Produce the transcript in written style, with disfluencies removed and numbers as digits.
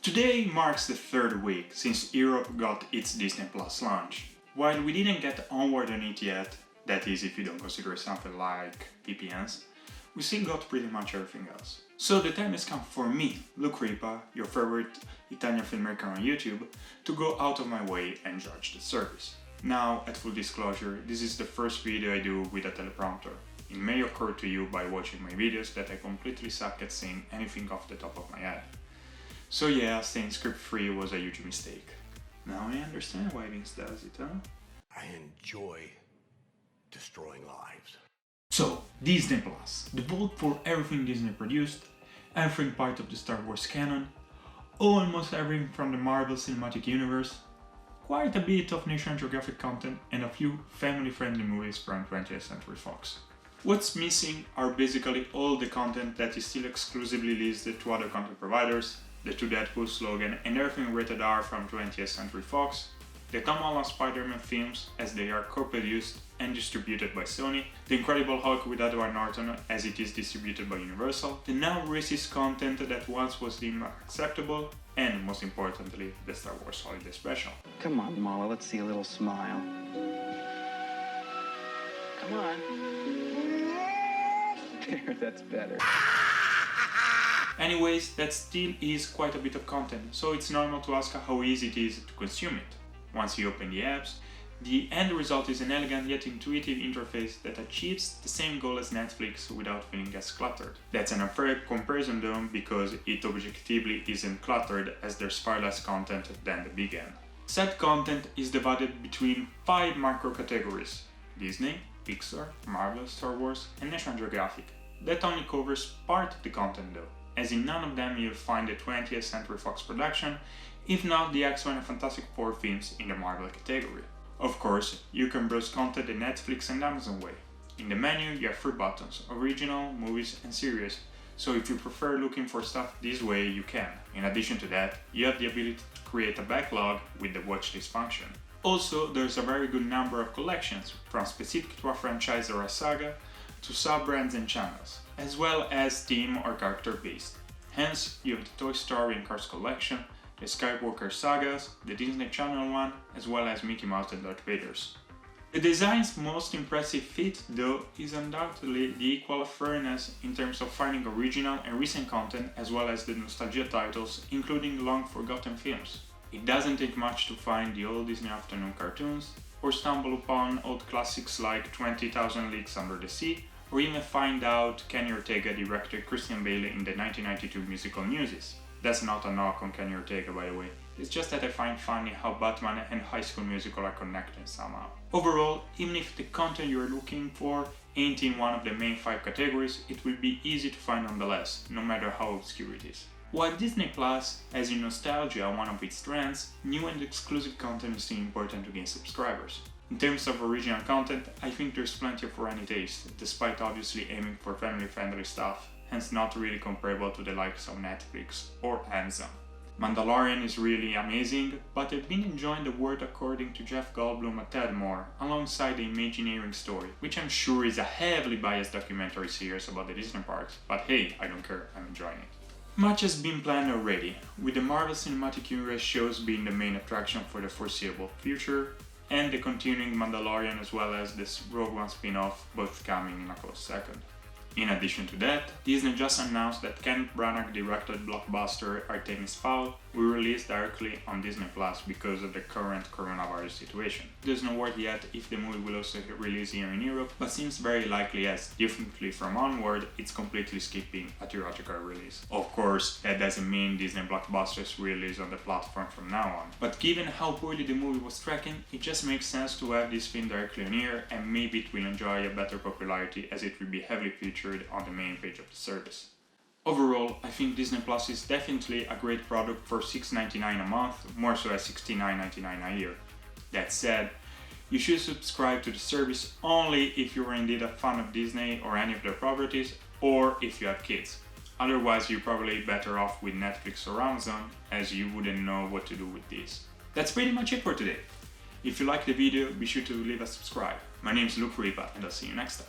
Today marks the third week since Europe got its Disney Plus launch. While we didn't get onward on it yet, that is if you don't consider something like VPNs, we still got pretty much everything else. So the time has come for me, Luke Ripa, your favorite Italian filmmaker on YouTube, to go out of my way and judge the service. Now, at full disclosure, this is the first video I do with a teleprompter. It may occur to you by watching my videos that I completely suck at saying anything off the top of my head. So yeah, staying script-free was a huge mistake. Now I understand why Vince does it, huh? I enjoy destroying lives. So, Disney Plus, the vault for everything Disney produced, everything part of the Star Wars canon, almost everything from the Marvel Cinematic Universe, quite a bit of National Geographic content, and a few family-friendly movies from 20th Century Fox. What's missing are basically all the content that is still exclusively listed to other content providers, the two Deadpool slogan and everything rated R from 20th Century Fox, the Tom Holland Spider-Man films as they are co-produced and distributed by Sony, the Incredible Hulk with Edward Norton as it is distributed by Universal, the now racist content that once was deemed acceptable, and most importantly, the Star Wars Holiday Special. Come on, Mala, let's see a little smile. Come on. There, that's better. Anyways, that still is quite a bit of content, so it's normal to ask how easy it is to consume it. Once you open the apps, the end result is an elegant yet intuitive interface that achieves the same goal as Netflix without feeling as cluttered. That's an unfair comparison though, because it objectively isn't cluttered as there's far less content than the big end. Said content is divided between 5 macro categories: Disney, Pixar, Marvel, Star Wars, and National Geographic. That only covers part of the content though, as in none of them you'll find the 20th Century Fox production, if not the X-Men and Fantastic Four films in the Marvel category. Of course, you can browse content the Netflix and Amazon way. In the menu you have 3 buttons: Original, Movies and Series, so if you prefer looking for stuff this way you can. In addition to that, you have the ability to create a backlog with the watchlist function. Also, there's a very good number of collections, from specific to a franchise or a saga, to sub-brands and channels, as well as theme or character based. Hence, you have the Toy Story and Cars collection, the Skywalker sagas, the Disney Channel one, as well as Mickey Mouse and Darth Vader's. The design's most impressive feat, though, is undoubtedly the equal fairness in terms of finding original and recent content, as well as the nostalgia titles, including long-forgotten films. It doesn't take much to find the old Disney afternoon cartoons, or stumble upon old classics like 20,000 Leagues Under the Sea, or even find out Kenny Ortega directed Christian Bale in the 1992 musical Newsies. That's not a knock on Kenny Ortega, by the way. It's just that I find funny how Batman and High School Musical are connected somehow. Overall, even if the content you're looking for ain't in one of the main 5 categories, it will be easy to find nonetheless, no matter how obscure it is. While Disney Plus has in nostalgia one of its strengths, new and exclusive content is still important to gain subscribers. In terms of original content, I think there's plenty for any taste, despite obviously aiming for family-friendly stuff, hence not really comparable to the likes of Netflix or Amazon. Mandalorian is really amazing, but I've been enjoying the world according to Jeff Goldblum a tad more, alongside the Imagineering story, which I'm sure is a heavily biased documentary series about the Disney parks, but hey, I don't care, I'm enjoying it. Much has been planned already, with the Marvel Cinematic Universe shows being the main attraction for the foreseeable future, and the continuing Mandalorian as well as this Rogue One spin-off both coming in a close second. In addition to that, Disney just announced that Kenneth Branagh directed blockbuster Artemis Fowl will release directly on Disney Plus because of the current coronavirus situation. There's no word yet if the movie will also release here in Europe, but seems very likely as, differently from Onward, it's completely skipping a theatrical release. Of course, that doesn't mean Disney blockbusters will release on the platform from now on, but given how poorly the movie was tracking, it just makes sense to have this film directly on here, and maybe it will enjoy a better popularity as it will be heavily featured on the main page of the service. Overall, I think Disney Plus is definitely a great product for $6.99 a month, more so as $69.99 a year. That said, you should subscribe to the service only if you are indeed a fan of Disney or any of their properties, or if you have kids. Otherwise, you're probably better off with Netflix or Amazon, as you wouldn't know what to do with these. That's pretty much it for today. If you liked the video, be sure to leave a subscribe. My name is Luke Ripa, and I'll see you next time.